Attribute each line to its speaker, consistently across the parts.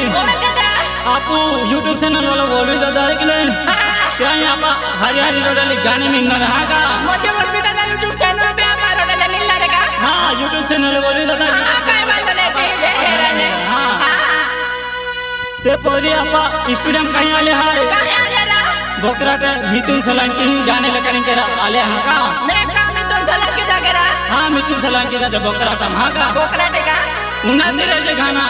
Speaker 1: आपू YouTube channel वाला बोल रही दादा है कि नहीं क्या यहाँ पर हरी हरी रोडाली गाने मिलना रहा का
Speaker 2: मुझे बोल भी दादा यूट्यूब चैनल पे आप रोडाली मिलना रहेगा
Speaker 1: हाँ यूट्यूब चैनल बोल रही दादा
Speaker 2: काय बात नहीं कीजिए हेराने
Speaker 1: हाँ ते पोरी आपा स्टूडियो कहीं आले हैं
Speaker 2: कहीं आले रा
Speaker 1: बोकराटे मिथुन सोलंकी गाने लगाने के आले हैं का
Speaker 2: मैं काम मिथुन सोलंकी जाके रा
Speaker 1: हाँ मिथुन सोलंकी जाते बोकराटा हाँ का
Speaker 2: बोकराटे का
Speaker 1: उन्हें दे रहे गाना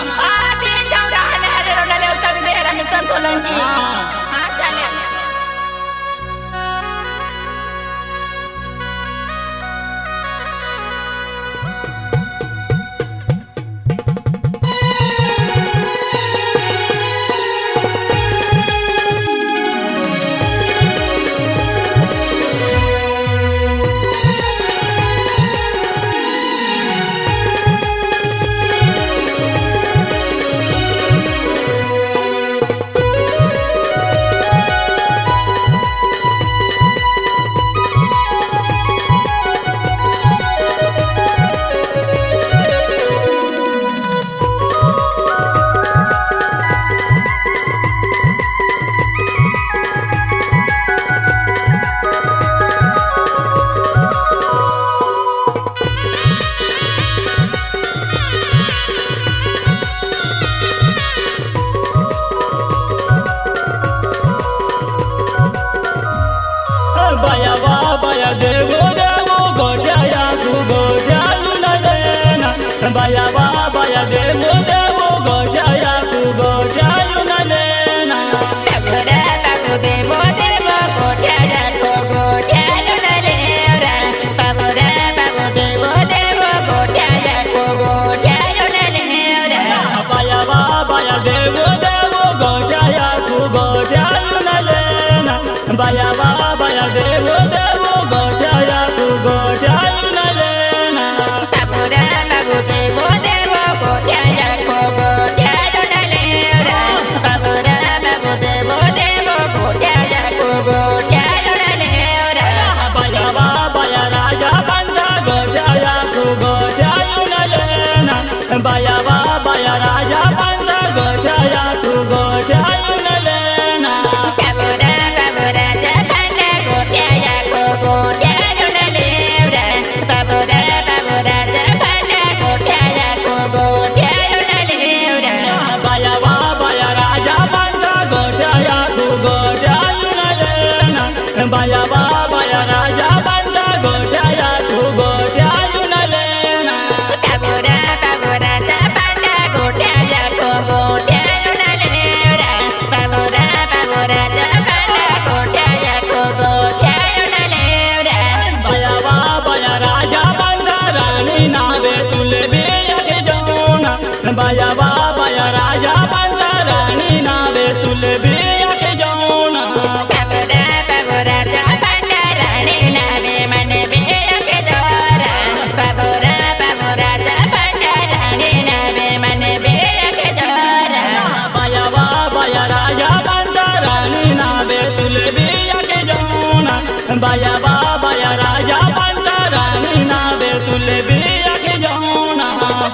Speaker 2: तीन जाऊँ रहने हरे रोडाली उतना भी दे रहा मिथुन सोलंकी हाँ चले
Speaker 1: बाया देवो देवो गोजाया तू गोजालू न लेना बाया देवो देवो गोजाया तू गोजालू न लेना
Speaker 2: बाबू देवो देवो गोजाया को गोजालू न लेना बाबू देवो देवो गोजाया को गोजालू न लेना
Speaker 1: बाया देवो देवो गोजाया तू गोजालू न लेना बाया देवो देवो गोजाया तू गोजालू न लेना
Speaker 2: बाबू देवो देवो गोजाया को गोजालू न लेना बाबू देवो देवो गोजाया को गोजालू न लेना
Speaker 1: बाया राजा बंदा गोजाया तू गोजालू न लेना बाया राजा बंदा गोजाया तू गोजालू न लेना
Speaker 2: बाबू राजा बंदा गोजाया को गोजालू न लेना बाबू राजा बंदा गोजाया को गोजालू न लेना
Speaker 1: बाया राजा बंदा गोजाया तू गोजालू न लेना बाया राजा बंदा गोजाया तू गोजालू न लेना
Speaker 2: बाबू राजा बंदा गोजाया को गोजालू न लेना बाबू राजा बंदा गोजाया को गोजालू न लेना
Speaker 1: बाया राजा बंदा रानी नावे तुले बिया के जाना बाया राजा बंदा रानी नावे तुले बिया के जाना
Speaker 2: बाबू राजा बंदा रानी नावे मन बिया के जोरा बाबू राजा बंदा रानी नावे मन बिया के जोरा
Speaker 1: बाया राजा बंदा रानी नावे तुले बिया के जाना बाया राजा बंदा रानी नावे तुले बिया के जाना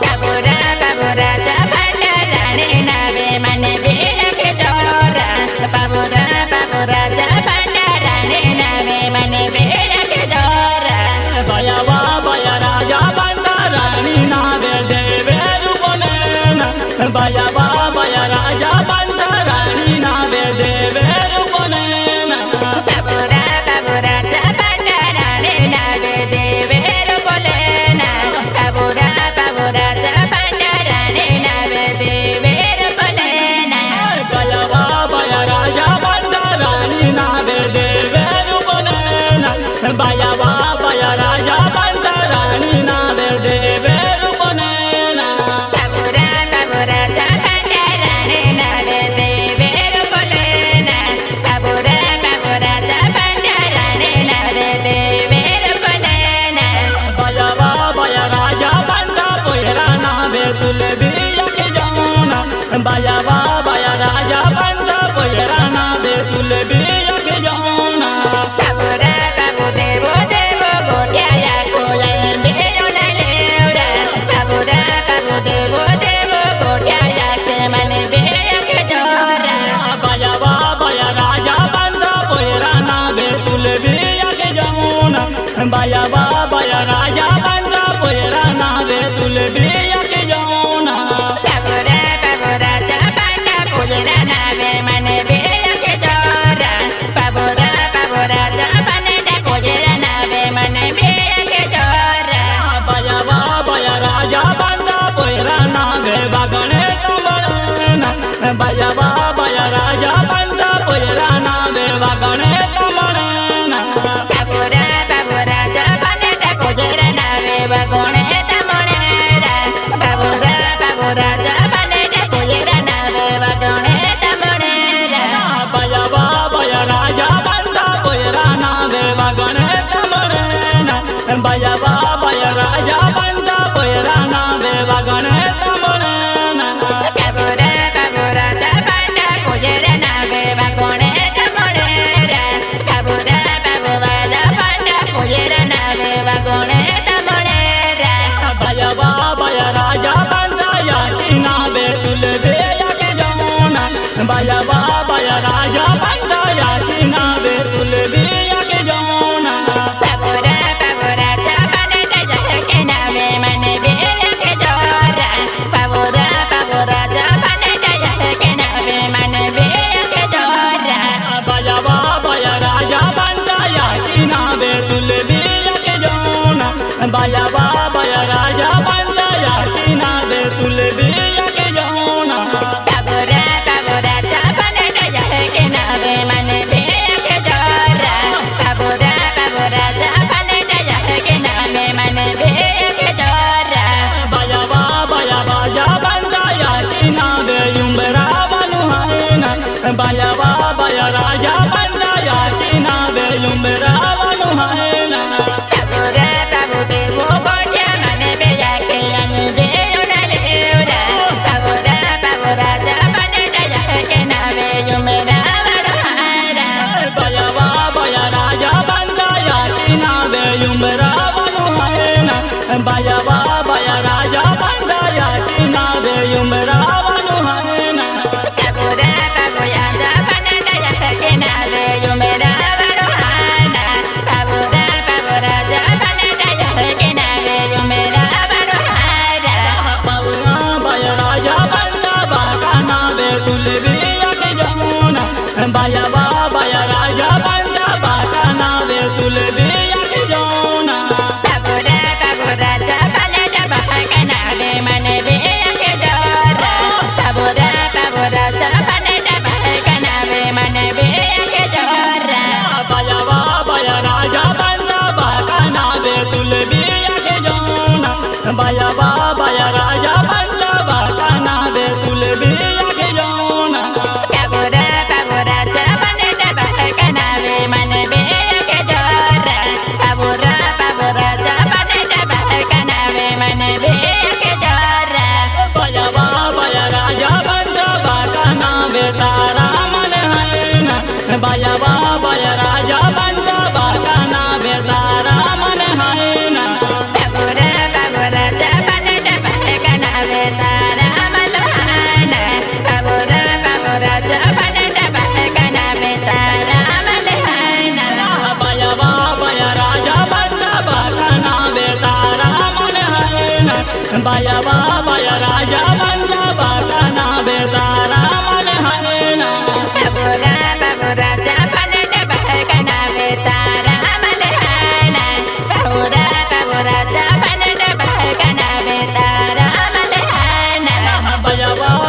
Speaker 2: बाबू राजा बंदा रानी नावे मन बिया के जोरा बाबू राजा बंदा रानी नावे मन बिया के जोरा
Speaker 1: बाया राजा बंदा रानी नावे देवे रूपनेना बाया राजा बंदा रानी नावे देवे रूपनेना
Speaker 2: बाबू राजा बंदा रानी नावे देवे रूपनेना बाबू राजा बंदा रानी नावे देवे रूपनेना
Speaker 1: बाया राजा बंदा रानी नावे देवे रूपनेना बाया राजा बंदा रानी नावे देवे रूपनेना
Speaker 2: बाबू राजा बंदा रानी नावे देवे रूपनेना बाबू राजा बंदा रानी नावे देवे रूपनेना
Speaker 1: बाया राजा बंदा पोयरा नावे तुले बिया के जाना बाया राजा बंदा पोयरा नावे तुले baya baya raja banda poera nave tulbi yak jauna
Speaker 2: Babura babura jabanda pujera nave mane beya ke jora babura babura jabanda pujera nave mane beya ke jora
Speaker 1: baya raja banda poera nave bagane tamana baya raja banda poera nave bagane tamana
Speaker 2: babura babura jabanda pujera nave bagone tamonera babura babura jabanda pujera nave bagone tamonera
Speaker 1: baya raja banda poera nave bagane tamana baya raja banda poera nave bagane tamana
Speaker 2: babura babura jabanda pujera nave bagone tamonera babura babura jabanda pujera nave bagone tamonera
Speaker 1: baya raja banda yakina betul be yak jauna baya raja banda yakina betul be yak jauna
Speaker 2: babura babura jabanda jahke nave mane beya ke jora babura babura jabanda jahke nave mane beya ke jora
Speaker 1: baya raja banda yakina betul be yak jauna baya raja banda yakina betul be yak jauna
Speaker 2: babura babura jabanda jahke nave mane beya ke jora babura babura jabanda jahke nave mane beya ke jora
Speaker 1: baya banda yakina be yumbra banu haina baya raja banda yakina be yumbra banu haina
Speaker 2: babura babute wo bodya mane beya ke ani beya leura babura babura jabanda jahke nave yumera varhara
Speaker 1: baya raja banda yakina be yumbra banu haina baya raja banda yakina be yumbra banu haina
Speaker 2: babura babura jabanda jahke nave yumera varhara babura babura jabanda jahke nave yumera varhara
Speaker 1: baya raja banda bakana be tulbi yak jauna baya raja banda bakana be tulbi yak jauna
Speaker 2: babura babura jabanda bahka nave mane beya ke jora babura babura jabanda bahka nave mane beya ke jora
Speaker 1: baya raja banda bakana be tulbi yak jauna baya raja banda bakana be tulbi yak jauna
Speaker 2: babura babura jabanda bahka nave mane beya ke jora babura babura jabanda bahka nave mane beya ke jora
Speaker 1: baya raja banda bakana be tara man haina baya raja banda bakana be tara man haina
Speaker 2: babura babura jabanda bahka nave tara malhana babura babura jabanda bahka nave tara malhana
Speaker 1: baya raja banda bakana be tara man haina baya raja banda bakana be tara man haina
Speaker 2: babura babura jabanda bahka nave tara malhana babura babura jabanda bahka nave tara malhana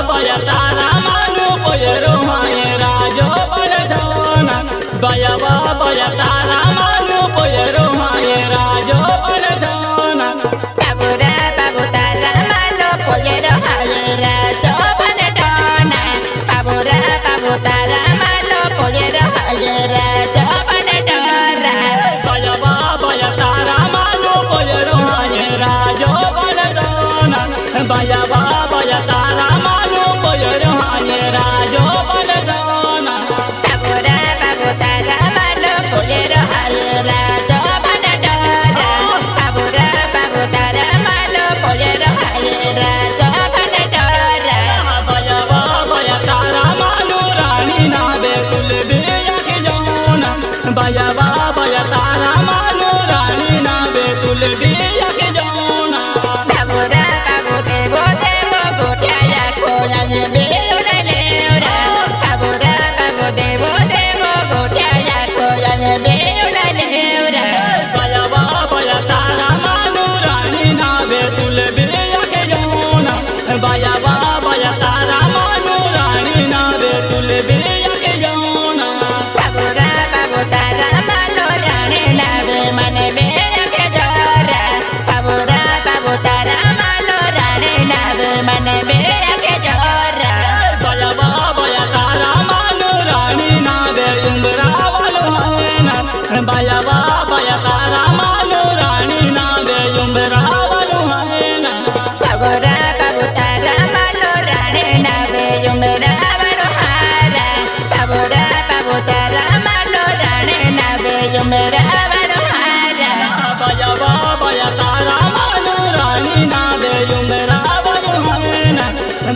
Speaker 1: baya tara manu poyero haye rajo banjona baya tara manu poyero haye rajo banjona
Speaker 2: babura babutara malo pojero hayera sobane dona babura babutara malo pojero hayera sobane dona
Speaker 1: baya tara manu poyero haye rajo banjona baya tara manu poyero haye rajo banjona
Speaker 2: babura babutara malo pojero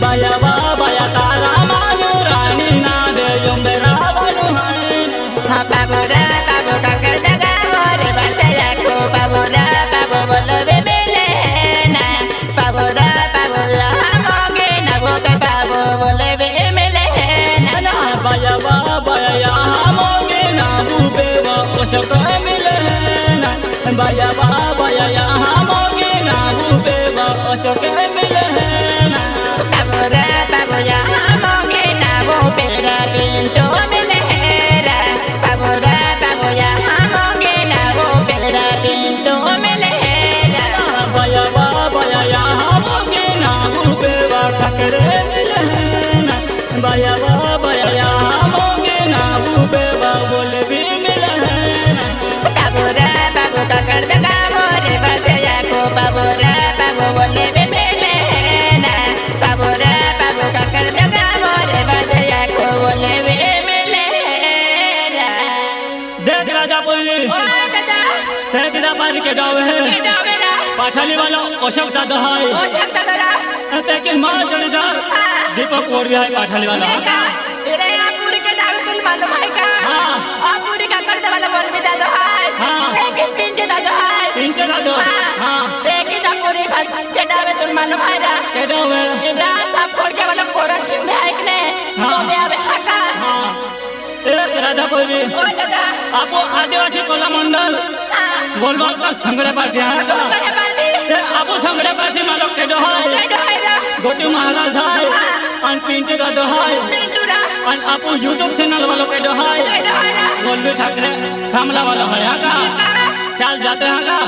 Speaker 1: बाया बाया तारा मानु रानी ना दे युंबेरा बनु है
Speaker 2: बाबू रा बाबू काकर दगा मोरे बसया को बाबू रा बाबू बोलो बे मिले ना बाबू रा बाबू मोगे ना वो के बाबू बोले बे मिले ना
Speaker 1: बाया बाया मोगे ना बुबे वो ओशक मिले ना बाया बाया मोगे ना बुबे वो ओशक मिले ना
Speaker 2: बाबू रा बाबू मोगे ना वो पेरा बिंटो मिले रा बाबू रा बाबू मोगे ना वो पेरा बिंटो मिले रा
Speaker 1: बाया बाया मोगे ना बुबे वो ठकरे मिले ना बाया बाया मोगे ना बुबे वो बोले भी मिले ना
Speaker 2: बाबू रा बाबू काकर दगा मोरे बसया को बाबू रा बाबू बोले बे मिले ना बाबू रा बाबू काकर दगा मोरे बसया को बोले बे मिले रा
Speaker 1: देख राजा पहली
Speaker 2: ओ दादा
Speaker 1: देख राजा के डावे है
Speaker 2: के डावेरा
Speaker 1: पाठाली वाला अशोक दादा है
Speaker 2: ओ झगड़ा करा
Speaker 1: लेकिन मां जलीदार दीपक कोरी है पाठाली वाला
Speaker 2: का तेरे आप पूरी के डावे तुल मालूम है का
Speaker 1: हाँ।
Speaker 2: आप पूरी का करते वाला बोल भी दादा है
Speaker 1: हाँ।
Speaker 2: लेकिन पिंटे दादा है
Speaker 1: पिंटे दादा हाँ
Speaker 2: देखी जा पूरी भाग के डावे तुल मालूम है रा
Speaker 1: के डावे
Speaker 2: इधर सब खोल के वाला कोरन छिंदे है इकने
Speaker 1: हाँ।
Speaker 2: तो मैं अबे हका
Speaker 1: हाँ एक राजा पहली
Speaker 2: ओ दादा
Speaker 1: आपो आदिवासी कला मंडल
Speaker 2: हां
Speaker 1: गोलबाल का संगड़े पार्टी है
Speaker 2: तो करे पार्टी
Speaker 1: आपो संगड़े पार्टी मालूम के दो है
Speaker 2: के डावेरा
Speaker 1: गोटू महाराज है और पिंटे का दो है
Speaker 2: पिंटूरा
Speaker 1: और आपो यूट्यूब चैनल वालों के दो है
Speaker 2: के डावेरा
Speaker 1: गोलबी ठाकरे खामला वाला है का चल जाते हैं का